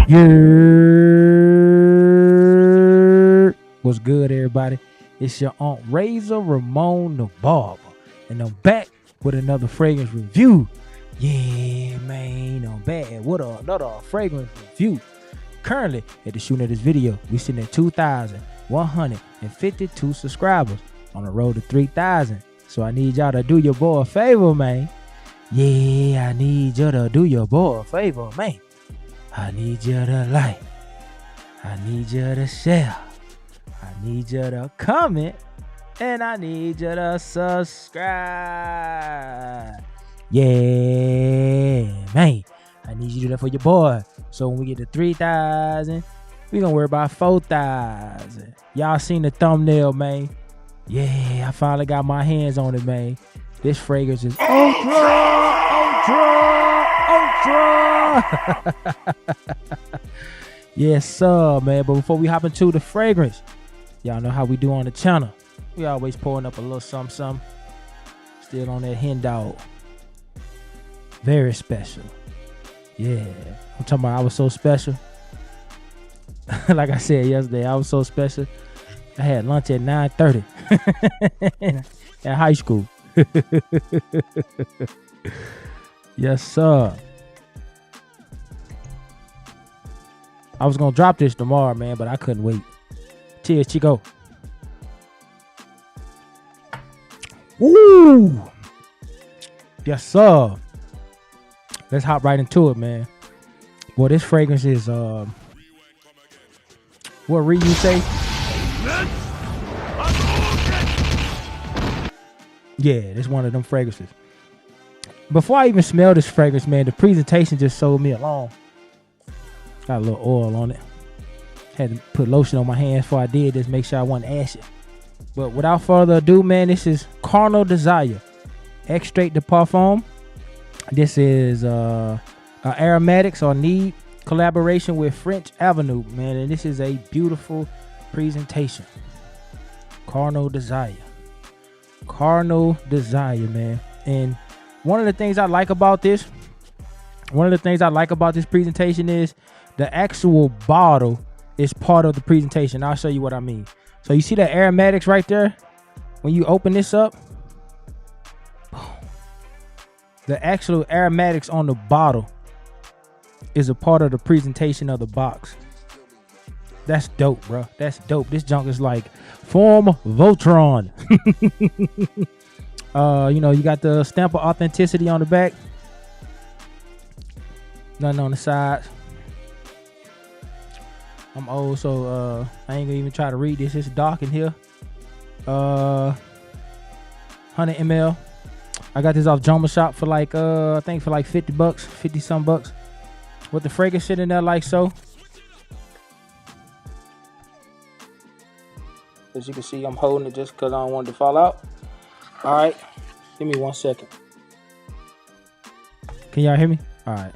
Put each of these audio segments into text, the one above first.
Yeah. What's good, everybody? It's your Aunt Razor Ramon the Barber, and I'm back with another fragrance review. Yeah, man, I'm back with another fragrance review. Currently, at the shooting of this video, we sitting at 2,152 subscribers on the road to 3,000. So I need y'all to do your boy a favor, man. Yeah, I need you to do your boy a favor, man. I need you to like. I need you to share. I need you to comment. And I need you to subscribe. Yeah, man. I need you to do that for your boy. So when we get to 3,000, we gonna worry about 4,000. Y'all seen the thumbnail, man. Yeah, I finally got my hands on it, man. This fragrance is ultra. Yes, sir, man. But before we hop into the fragrance, y'all know how we do on the channel. We always pouring up a little something. Still on that hen dog. Very special. Yeah. I'm talking about I was so special. Like I said yesterday, I was so special. I had lunch at 9:30 at high school. Yes, sir. I was gonna drop this tomorrow, man, but I couldn't wait. Cheers, Chico. Woo! Yes, sir. Let's hop right into it, man. Boy, this fragrance is what Ryu say? Yeah, this one of them fragrances. Before I even smell this fragrance, man, the presentation just sold me along. Got a little oil on it. Had to put lotion on my hands before I did this, make sure I wasn't ashy. But without further ado, man, this is Carnal Desire Extrait de Parfum. This is aromatics or need collaboration with French Ave, man, and this is a beautiful presentation. Carnal Desire, man. And one of the things I like about this presentation is the actual bottle is part of the presentation. I'll show you what I mean. So you see that aromatics right there? When you open this up, the actual aromatics on the bottle is a part of the presentation of the box. That's dope, bro. That's dope. This junk is like Form Voltron. You know, you got the stamp of authenticity on the back. Nothing on the sides. I'm old, so I ain't gonna even try to read this. It's dark in here. 100 ml. I got this off Joma Shop for like I think for like 50 bucks, 50 some bucks. With the fragrance sitting there like so. As you can see, I'm holding it just because I don't want it to fall out. All right, give me 1 second. Can y'all hear me? All right.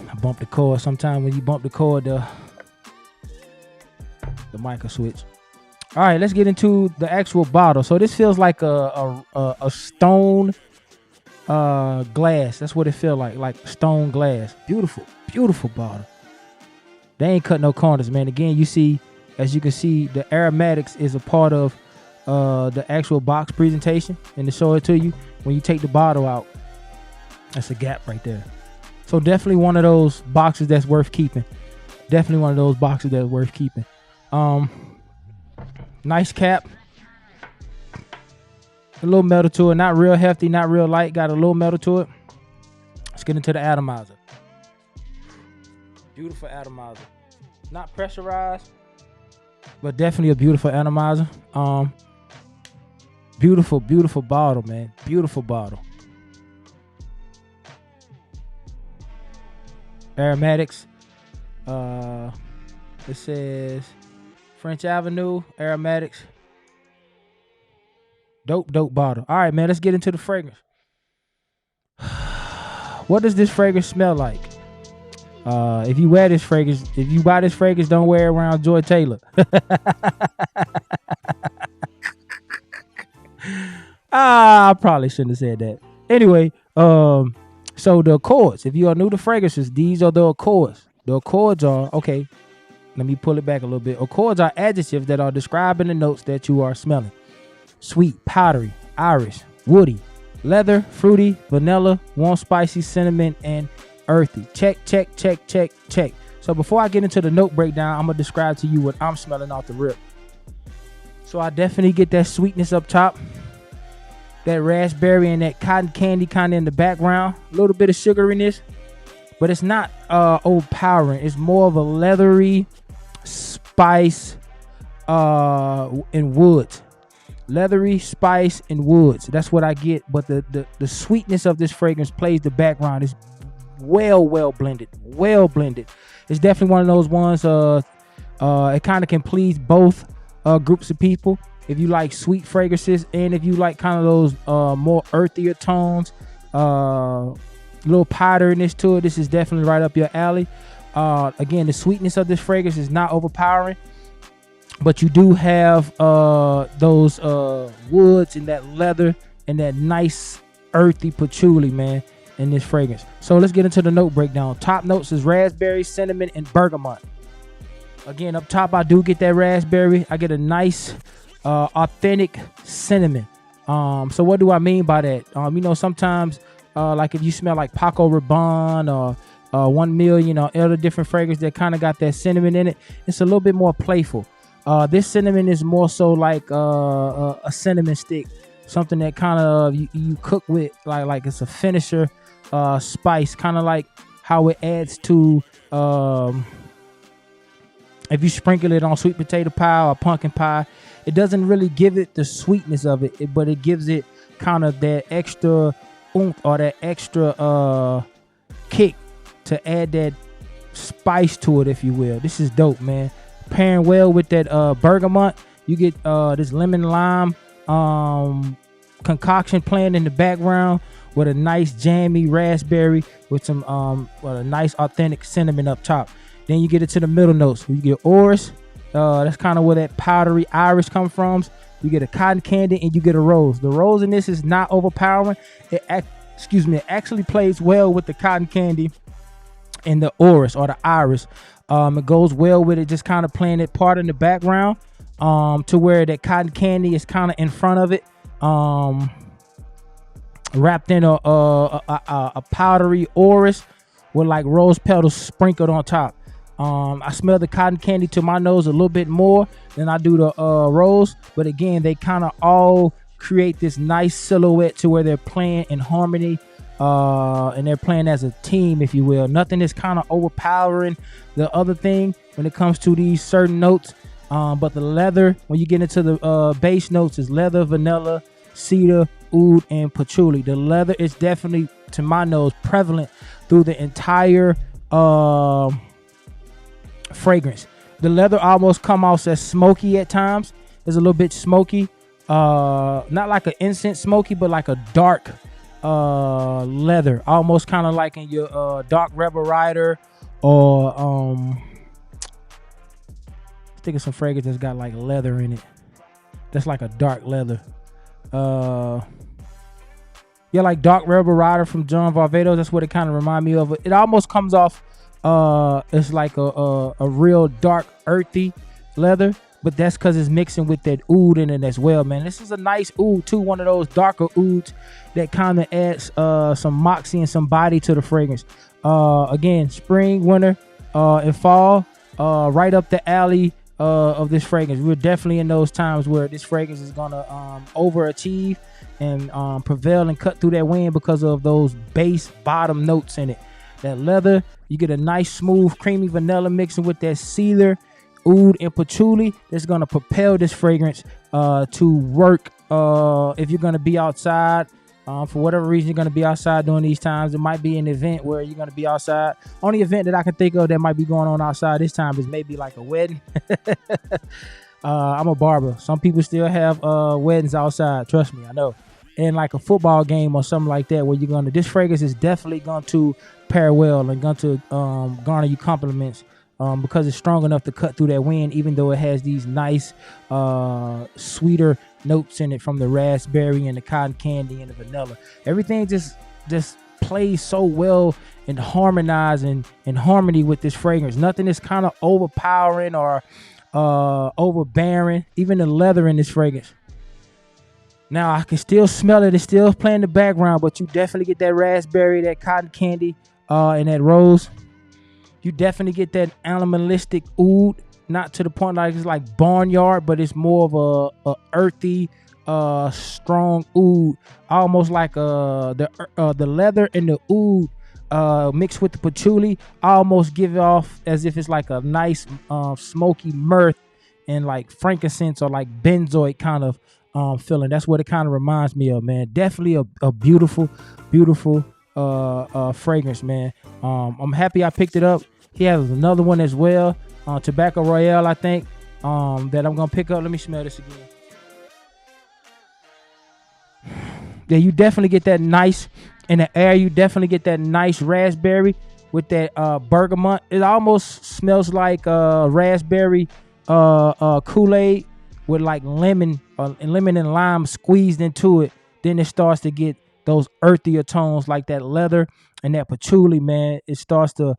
I bumped the cord. Sometimes when you bump the cord, the mic will switch. All right, let's get into the actual bottle. So this feels like a stone glass. That's what it feels like stone glass. Beautiful, beautiful bottle. They ain't cut no corners, man. Again, you see, as you can see, the aromatics is a part of the actual box presentation. And to show it to you, when you take the bottle out, that's a gap right there. So definitely one of those boxes that's worth keeping. Definitely one of those boxes that's worth keeping. Nice cap. A little metal to it. Not real hefty, not real light. Got a little metal to it. Let's get into the atomizer. Beautiful atomizer. Not pressurized, but definitely a beautiful atomizer. Beautiful, beautiful bottle, man. Beautiful bottle. Aromatics. It says French Avenue aromatics. Dope bottle. All right, man, let's get into the fragrance. What does this fragrance smell like? If you buy this fragrance, don't wear it around Joy Taylor. I probably shouldn't have said that. Anyway, so the accords, if you are new to fragrances, these are the accords. The accords are, okay, let me pull it back a little bit. Accords are adjectives that are describing the notes that you are smelling. Sweet, powdery, Irish, woody, leather, fruity, vanilla, warm, spicy, cinnamon, and earthy. Check, check, check, check, check. So before I get into the note breakdown, I'm going to describe to you what I'm smelling off the rip. So I definitely get that sweetness up top, that raspberry and that cotton candy kind of in the background. A little bit of sugariness, but it's not overpowering. It's more of a leathery spice and woods. Leathery spice and woods. That's what I get. But the sweetness of this fragrance plays the background. It's well blended. Well blended. It's definitely one of those ones. It kind of can please both groups of people. If you like sweet fragrances and if you like kind of those more earthier tones, little powderiness to it, this is definitely right up your alley. Again, the sweetness of this fragrance is not overpowering, but you do have those woods and that leather and that nice earthy patchouli, man, in this fragrance. So let's get into the note breakdown. Top notes is raspberry, cinnamon, and bergamot. Again, up top, I do get that raspberry. I get a nice authentic cinnamon. So what do I mean by that? You know, sometimes like if you smell like Paco Rabanne or 1 Million or other different fragrances that kind of got that cinnamon in it, it's a little bit more playful. This cinnamon is more so like a cinnamon stick, something that kind of you cook with, like it's a finisher spice, kind of like how it adds to if you sprinkle it on sweet potato pie or pumpkin pie. It doesn't really give it the sweetness of it, but it gives it kind of that extra oomph or that extra kick to add that spice to it, if you will. This is dope, man. Pairing well with that bergamot, you get this lemon lime concoction playing in the background with a nice jammy raspberry with some a nice authentic cinnamon up top. Then you get it to the middle notes. You get orris. That's kind of where that powdery Irish comes from. You get a cotton candy and you get a rose. The rose in this is not overpowering. It actually plays well with the cotton candy and the orris or the Irish. It goes well with it, just kind of playing it part in the background to where that cotton candy is kind of in front of it, wrapped in a powdery orris with like rose petals sprinkled on top. I smell the cotton candy to my nose a little bit more than I do the rose, but again, they kind of all create this nice silhouette to where they're playing in harmony, and they're playing as a team, if you will. Nothing is kind of overpowering the other thing when it comes to these certain notes, but the leather, when you get into the base notes, is leather, vanilla, cedar, oud, and patchouli. The leather is definitely, to my nose, prevalent through the entire fragrance. The leather almost come off as smoky at times. It's a little bit smoky, not like an incense smoky, but like a dark leather, almost kind of like in your dark Rebel Rider, or I think it's some fragrance that's got like leather in it. That's like a dark leather. Yeah, like dark Rebel Rider from John Varvatos. That's what it kind of remind me of. It almost comes off it's like a real dark earthy leather, but that's because it's mixing with that oud in it as well, man. This is a nice oud too, one of those darker ouds that kind of adds some moxie and some body to the fragrance. Again, spring, winter, and fall, right up the alley of this fragrance. We're definitely in those times where this fragrance is gonna overachieve and prevail and cut through that wind because of those base bottom notes in it. That leather, you get a nice smooth creamy vanilla mixing with that cedar, oud, and patchouli. That's going to propel this fragrance to work if you're going to be outside. For whatever reason you're going to be outside during these times. It might be an event where you're going to be outside. Only event that I can think of that might be going on outside this time is maybe like a wedding. I'm a barber. Some people still have weddings outside. Trust me, I know. And like a football game or something like that, where you're gonna, this fragrance is definitely going to pair well and going to garner you compliments because it's strong enough to cut through that wind, even though it has these nice sweeter notes in it from the raspberry and the cotton candy and the vanilla. Everything just plays so well and harmonize in harmony with this fragrance. Nothing is kind of overpowering or overbearing. Even the leather in this fragrance. Now I can still smell it. It's still playing in the background, but you definitely get that raspberry, that cotton candy, and that rose. You definitely get that animalistic oud. Not to the point like it's like barnyard, but it's more of a earthy, strong oud, almost like the leather and the oud mixed with the patchouli. Almost give it off as if it's like a nice smoky myrrh and like frankincense or like benzoate kind of feeling. That's what it kind of reminds me of, man. Definitely a beautiful, beautiful fragrance, man. I'm happy I picked it up. He has another one as well, Tobacco Royale, I think, that I'm gonna pick up. Let me smell this again. Yeah, you definitely get that nice in the air. You definitely get that nice raspberry with that bergamot. It almost smells like raspberry Kool-Aid with like lemon and lime squeezed into it. Then it starts to get those earthier tones like that leather and that patchouli, man. It starts to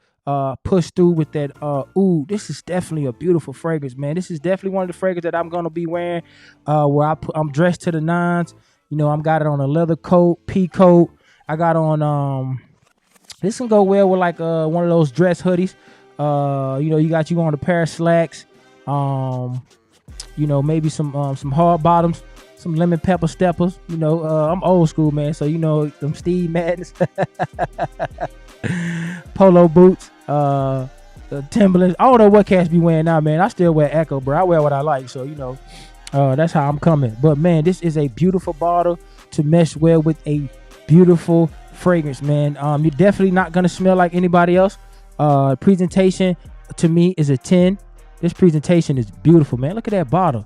push through with that ooh. This is definitely a beautiful fragrance, man. This is definitely one of the fragrances that I'm gonna be wearing where I'm dressed to the nines. You know, I'm got it on a leather coat, pea coat. I got on this can go well with like one of those dress hoodies. You know, you on a pair of slacks. You know, maybe some hard bottoms, some lemon pepper steppers. You know, I'm old school, man. So you know, them Steve Maddens, polo boots, Timberlands. I don't know what cats be wearing now, man. I still wear Echo, bro. I wear what I like. So you know, that's how I'm coming. But man, this is a beautiful bottle to mesh well with a beautiful fragrance, man. You're definitely not gonna smell like anybody else. Presentation to me is a 10. This presentation is beautiful, man. Look at that bottle.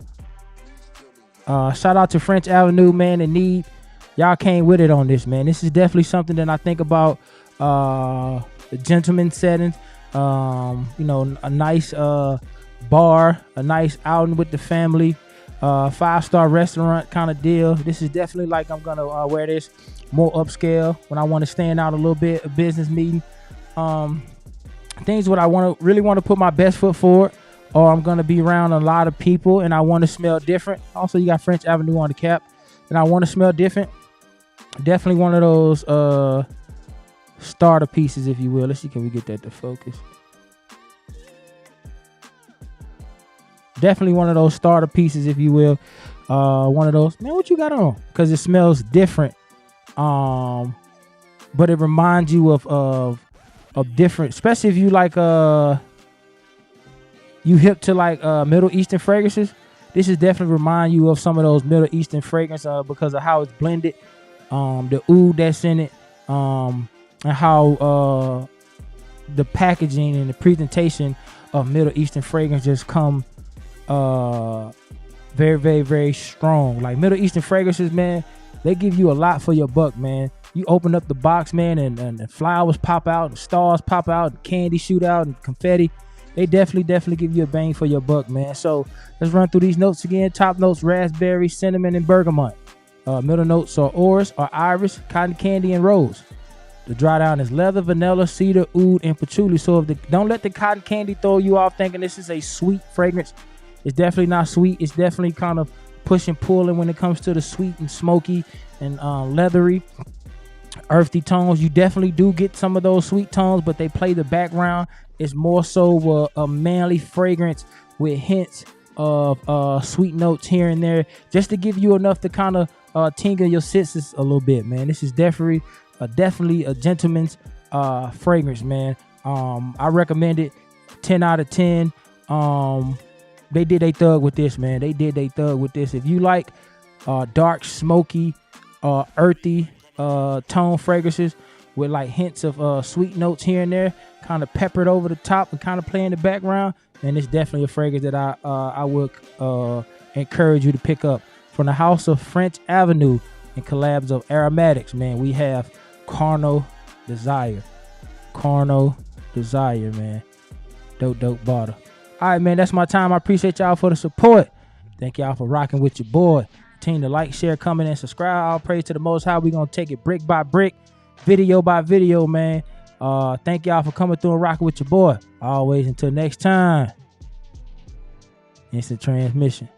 Shout out to French Avenue, man, and Need. Y'all came with it on this, man. This is definitely something that I think about the gentleman settings. You know, a nice bar, a nice outing with the family, 5-star restaurant kind of deal. This is definitely like I'm gonna wear this more upscale when I want to stand out a little bit, a business meeting. Things what I really want to put my best foot forward, or I'm gonna be around a lot of people and I want to smell different. Also, you got French Avenue on the cap, and I want to smell different. Definitely one of those starter pieces, if you will. Let's see, can we get that to focus? Definitely one of those starter pieces, if you will. One of those, man, what you got on? Because it smells different. But it reminds you of different, especially if you like you hip to like Middle Eastern fragrances. This is definitely remind you of some of those Middle Eastern fragrances because of how it's blended, the oud that's in it, and how the packaging and the presentation of Middle Eastern fragrance just come very, very, very strong. Like Middle Eastern fragrances, man, they give you a lot for your buck, man. You open up the box, man, and the flowers pop out, and stars pop out, and candy shoot out, and confetti. They definitely give you a bang for your buck, man. So let's run through these notes again. Top notes: raspberry, cinnamon, and bergamot. Middle notes are orris or iris, cotton candy, and rose. The dry down is leather, vanilla, cedar, oud, and patchouli. So don't let the cotton candy throw you off thinking this is a sweet fragrance. It's definitely not sweet. It's definitely kind of push and pulling when it comes to the sweet and smoky and leathery, earthy tones. You definitely do get some of those sweet tones, but they play the background. It's more so a manly fragrance with hints of sweet notes here and there, just to give you enough to kind of tingle your senses a little bit, man. This is definitely a gentleman's fragrance, man. I recommend it. 10 out of 10. They did a thug with this, man. They did a thug with this. If you like dark, smoky, earthy tone fragrances with like hints of sweet notes here and there, kind of peppered over the top and kind of play in the background, and it's definitely a fragrance that I would encourage you to pick up. From the house of French Avenue and collabs of aromatics, man, we have Carnal Desire. Carnal Desire, man. Dope bottle. All right, man, that's my time. I appreciate y'all for the support. Thank y'all for rocking with your boy. Continue to like, share, comment, and subscribe. All praise to the Most High. We're going to take it brick by brick. video by video, man. Thank y'all for coming through and rocking with your boy. Always until next time. Instant transmission.